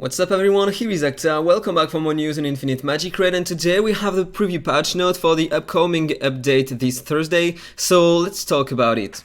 What's up everyone, here is AhkTaar, welcome back for more news on Infinite Magicraid, and today we have the preview patch note for the upcoming update this Thursday, so let's talk about it.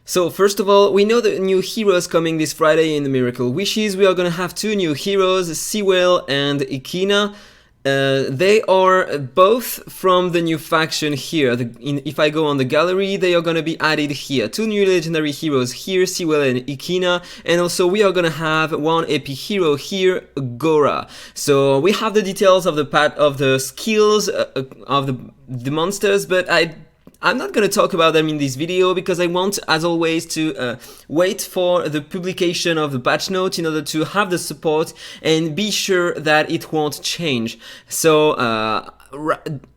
So first of all, we know the new heroes coming this Friday in the Miracle Wishes. We are gonna have two new heroes, Sewell and Ikina. They are both from the new faction here. If I go on the gallery, they are gonna be added here. Two new legendary heroes here, Sewell and Ikina, and also we are gonna have one epic hero here, Gora. So we have the details of the skills of the monsters, but I'm not going to talk about them in this video because I want, as always, to wait for the publication of the patch note in order to have the support and be sure that it won't change. So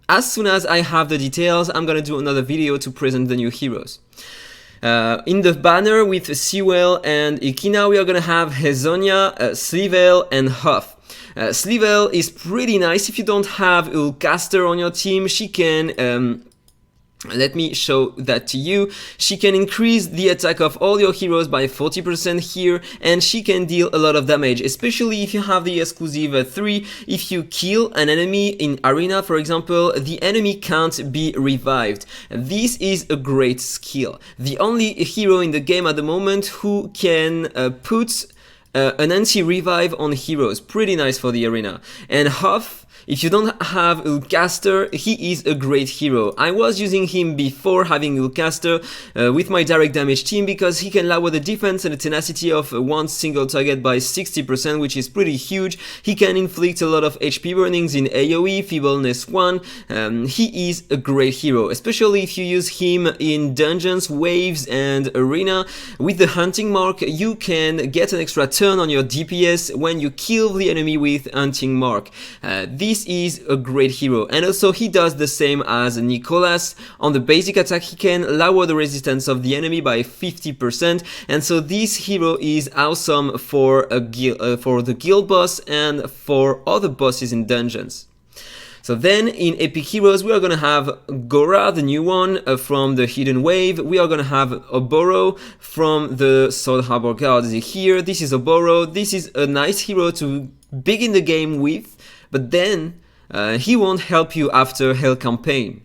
as soon as I have the details, I'm going to do another video to present the new heroes. In the banner with Sewell and Ikina, we are going to have Hezonia, Slevel and Huff. Slevel is pretty nice. If you don't have AhkTaar on your team, she can... let me show that to you. She can increase the attack of all your heroes by 40% here, and she can deal a lot of damage, especially if you have the exclusive 3. If you kill an enemy in arena, for example, the enemy can't be revived. This is a great skill. The only hero in the game at the moment who can put an anti-revive on heroes. Pretty nice for the arena. And Huff, if you don't have AhkTaar, he is a great hero. I was using him before having AhkTaar with my direct damage team because he can lower the defense and the tenacity of one single target by 60%, which is pretty huge. He can inflict a lot of HP burnings in AoE, feebleness 1. He is a great hero, especially if you use him in dungeons, waves and arena. With the hunting mark, you can get an extra turn on your DPS when you kill the enemy with hunting mark. This is a great hero, and also he does the same as Nicholas. On the basic attack, he can lower the resistance of the enemy by 50%, and so this hero is awesome for the guild boss and for other bosses in dungeons. So then in Epic Heroes, we are gonna have Gora, the new one from the Hidden Wave. We are gonna have Oboro from the Sword Harbor Guards here. This is Oboro. This is a nice hero to begin the game with, but then he won't help you after Hell Campaign.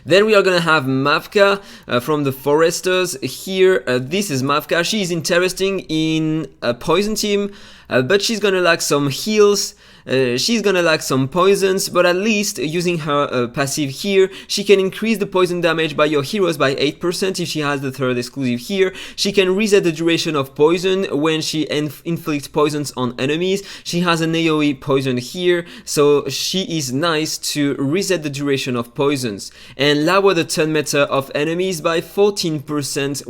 Then we are gonna have Mavka from the Foresters here. This is Mavka. She is interesting in a poison team, but she's gonna lack some heals. She's gonna lack some poisons, but at least using her passive here, she can increase the poison damage by your heroes by 8% if she has the third exclusive here. She can reset the duration of poison when she inflicts poisons on enemies. She has an AoE poison here, so she is nice to reset the duration of poisons and lower the turn meta of enemies by 14%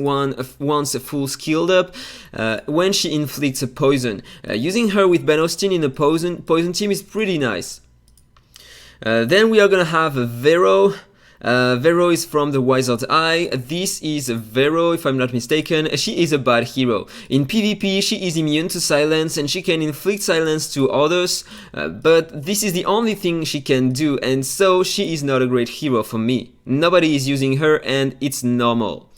once full skilled up when she inflicts a poison. Using her with Ben Austin in a poison team is pretty nice. Then we are gonna have Vero. Vero is from the Wizard's Eye. This is Vero, if I'm not mistaken. She is a bad hero. In PvP, she is immune to silence and she can inflict silence to others, but this is the only thing she can do, and so she is not a great hero for me. Nobody is using her and it's normal.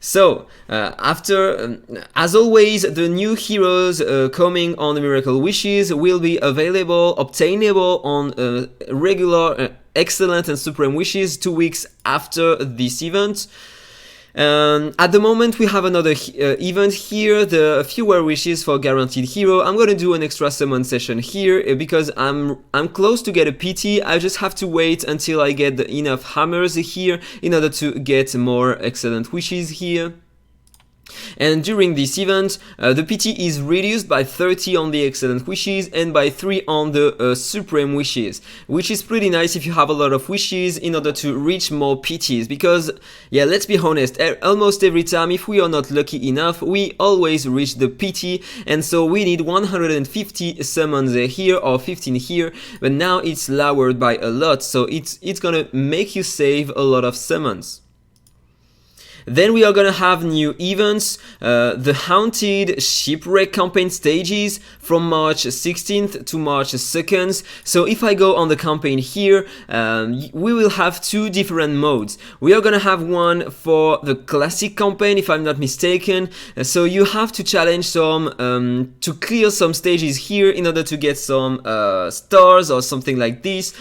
So, as always, the new heroes coming on the Miracle Wishes will be obtainable on regular, excellent and supreme wishes 2 weeks after this event. At the moment we have another event here, the fewer wishes for guaranteed hero. I'm gonna do an extra summon session here because I'm close to get a PT. I just have to wait until I get enough hammers here in order to get more excellent wishes here. And during this event, the PT is reduced by 30 on the excellent wishes and by 3 on the supreme wishes, which is pretty nice if you have a lot of wishes in order to reach more PTs, because yeah, let's be honest, almost every time, if we are not lucky enough, we always reach the PT, and so we need 150 summons here or 15 here, but now it's lowered by a lot, so it's gonna make you save a lot of summons. Then we are gonna have new events, the Haunted Shipwreck campaign stages from March 16th to March 2nd. So if I go on the campaign here, we will have two different modes. We are gonna have one for the classic campaign, if I'm not mistaken. So you have to challenge some, to clear some stages here in order to get some stars or something like this.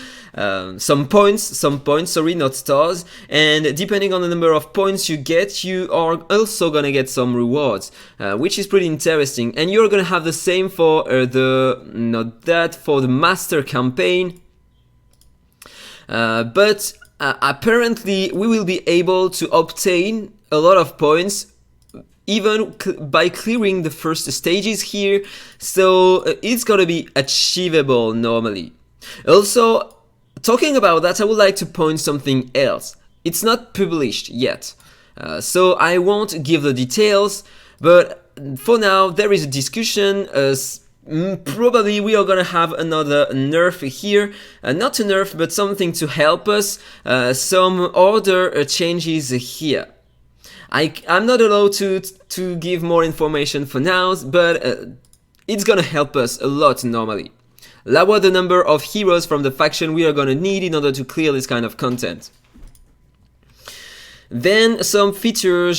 Some points, sorry, not stars, and depending on the number of points you get, you are also gonna get some rewards, which is pretty interesting. And you're gonna have the same for for the master campaign, but apparently we will be able to obtain a lot of points even by clearing the first stages here, so it's gonna be achievable normally. Also, talking about that, I would like to point something else. It's not published yet, so I won't give the details, but for now there is a discussion. Probably we are gonna have another nerf here, not a nerf but something to help us, some order changes here. I'm not allowed to give more information for now, but it's gonna help us a lot normally. Lower the number of heroes from the faction we are gonna need in order to clear this kind of content. Then some feature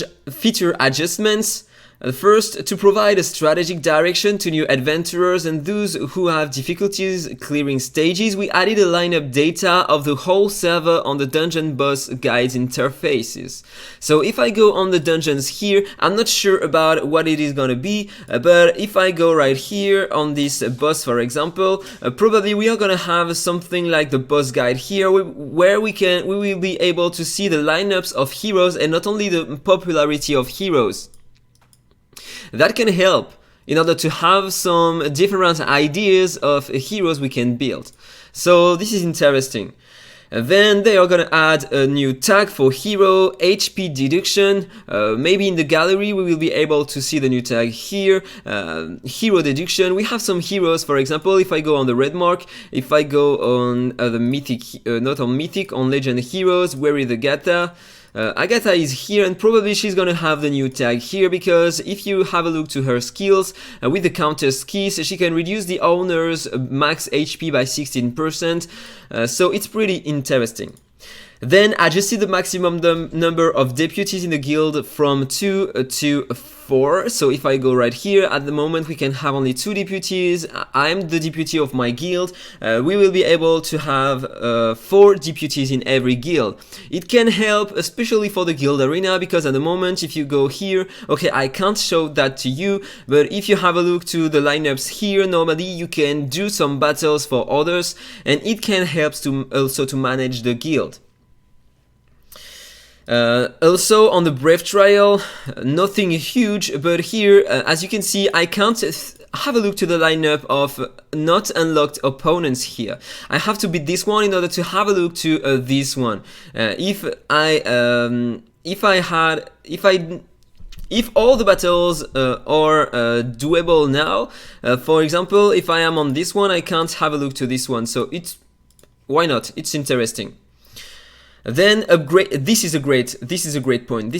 adjustments. First, to provide a strategic direction to new adventurers and those who have difficulties clearing stages, we added a lineup data of the whole server on the dungeon boss guides interfaces. So if I go on the dungeons here, I'm not sure about what it is gonna be, but if I go right here on this boss, for example, probably we are gonna have something like the boss guide here, where we will be able to see the lineups of heroes and not only the popularity of heroes. That can help in order to have some different ideas of heroes we can build. So this is interesting. Then they are gonna add a new tag for hero, HP deduction. Maybe in the gallery we will be able to see the new tag here. Hero deduction. We have some heroes, for example, if I go on the red mark, if I go on the mythic, not on mythic, on legend heroes, where is Agatha? Agatha is here, and probably she's gonna have the new tag here, because if you have a look to her skills, with the counter skis, she can reduce the owner's max HP by 16%, so it's pretty interesting. Then adjusted the maximum number of deputies in the guild from 2 to 4. So if I go right here, at the moment we can have only 2 deputies. I'm the deputy of my guild. We will be able to have 4 deputies in every guild. It can help, especially for the guild arena, because at the moment if you go here, okay, I can't show that to you, but if you have a look to the lineups here, normally you can do some battles for others, and it can help to also to manage the guild. Also on the Brave Trial, nothing huge, but here, as you can see, I can't have a look to the lineup of not unlocked opponents here. I have to beat this one in order to have a look to this one. If all the battles are doable now, for example, if I am on this one, I can't have a look to this one. So why not? It's interesting. Then upgrade. This is a great point.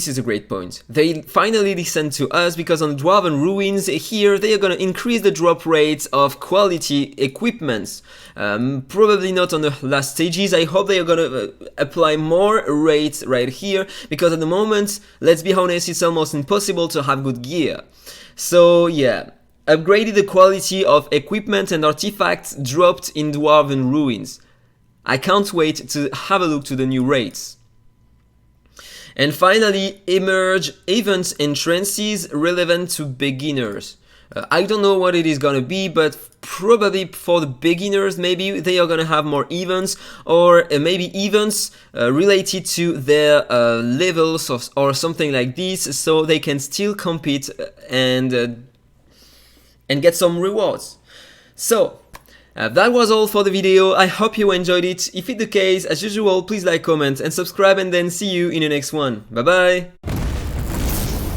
They finally listened to us, because on Dwarven Ruins here they are gonna increase the drop rates of quality equipments. Probably not on the last stages. I hope they are gonna apply more rates right here, because at the moment, let's be honest, it's almost impossible to have good gear. So yeah, upgraded the quality of equipment and artifacts dropped in Dwarven Ruins. I can't wait to have a look to the new rates. And finally, emerge event entrances relevant to beginners. I don't know what it is gonna be, but probably for the beginners, maybe they are gonna have more events, or maybe events related to their levels or something like this, so they can still compete and get some rewards. So that was all for the video. I hope you enjoyed it. If it's the case, as usual, please like, comment and subscribe, and then see you in the next one. Bye bye!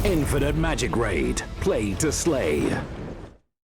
Infinite Magicraid. Play to slay.